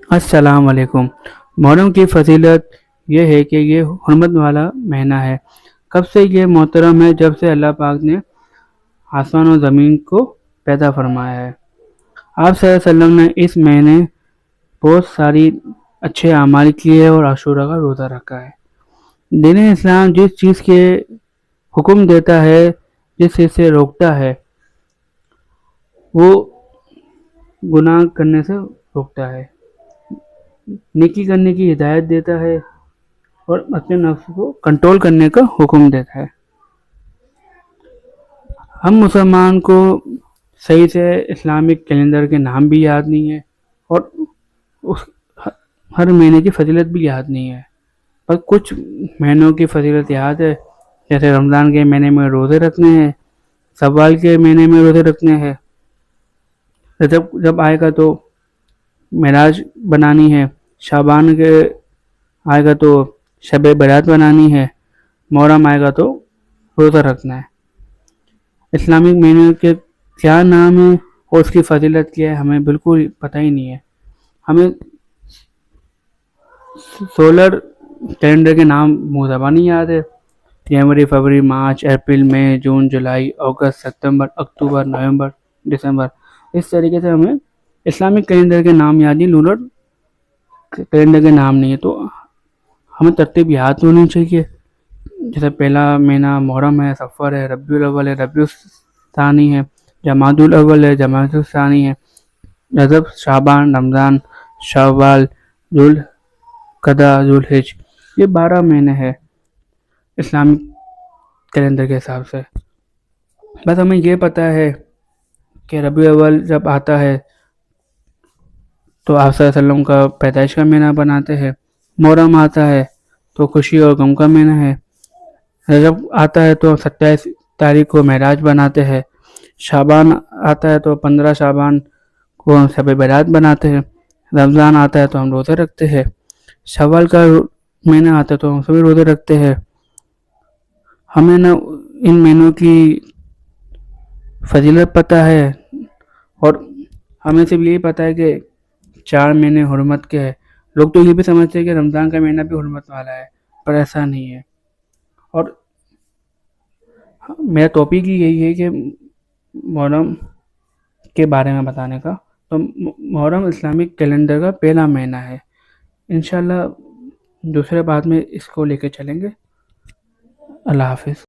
السلام علیکم۔ محرم کی فضیلت یہ ہے کہ یہ حرمت والا مہینہ ہے۔ کب سے یہ محترم ہے؟ جب سے اللہ پاک نے آسمان و زمین کو پیدا فرمایا ہے۔ آپ صلی اللہ علیہ وسلم نے اس مہینے بہت ساری اچھے اعمال کیے اور عاشورہ کا روزہ رکھا ہے۔ دین اسلام جس چیز کے حکم دیتا ہے، جس چیز سے روکتا ہے، وہ گناہ کرنے سے روکتا ہے، نیکی کرنے کی ہدایت دیتا ہے اور اپنے نفس کو کنٹرول کرنے کا حکم دیتا ہے۔ ہم مسلمان کو صحیح سے اسلامک کیلنڈر کے نام بھی یاد نہیں ہے اور اس ہر مہینے کی فضیلت بھی یاد نہیں ہے، پر کچھ مہینوں کی فضیلت یاد ہے، جیسے رمضان کے مہینے میں روزے رکھنے ہیں، شوال کے مہینے میں روزے رکھنے ہیں، رجب جب آئے گا تو معراج بنانی ہے، شعبان کے آئے گا تو شب برات بنانی ہے، محرم آئے گا تو روزہ رکھنا ہے۔ اسلامک مہینے کے کیا نام ہے اور اس کی فضیلت کیا ہے ہمیں بالکل پتہ ہی نہیں ہے۔ ہمیں سولر کیلنڈر کے نام منہ زبانی یاد ہے، جنوری، فروری، مارچ، اپریل، مئی، جون، جولائی، اگست، ستمبر، اکتوبر، نومبر، دسمبر۔ اس طریقے سے ہمیں اسلامک کیلنڈر کے نام یاد نہیں، لونر کیلنڈر کے نام نہیں ہے، تو ہمیں ترتیب یاد ہونی چاہیے۔ جیسے پہلا مہینہ محرم ہے، صفر ہے، ربیع الاول ہے، ربیع الثانی ہے، جمادی الاول ہے، جمادی الثانی ہے، رجب، شعبان، رمضان، شوال، ذوالقعدہ، ذوالحج، یہ 12 مہینے ہیں اسلامک کیلنڈر کے حساب سے۔ بس ہمیں یہ پتہ ہے کہ ربیع الاول جب آتا ہے تو آپ صلی اللہ علیہ وسلم کا پیدائش کا مہینہ بناتے ہیں، محرم آتا ہے تو خوشی اور غم کا مہینہ ہے، رجب آتا ہے تو 27 تاریخ کو معراج بناتے ہیں، شعبان آتا ہے تو 15 شعبان کو ہم شب برات بناتے ہیں، رمضان آتا ہے تو ہم روزے رکھتے ہیں، شوال کا مہینہ آتا ہے تو ہم سبھی روزے رکھتے ہیں۔ ہمیں نہ ان مہینوں کی فضیلت پتہ ہے اور ہمیں صرف یہی پتہ ہے کہ 4 مہینے حرمت کے ہیں۔ لوگ تو یہ بھی سمجھتے ہیں کہ رمضان کا مہینہ بھی حرمت والا ہے، پر ایسا نہیں ہے۔ اور میرا ٹاپک ہی یہی ہے کہ محرم کے بارے میں بتانے کا، تو محرم اسلامک کیلنڈر کا پہلا مہینہ ہے۔ انشاءاللہ دوسرے بات میں اس کو لے کے چلیں گے۔ اللہ حافظ۔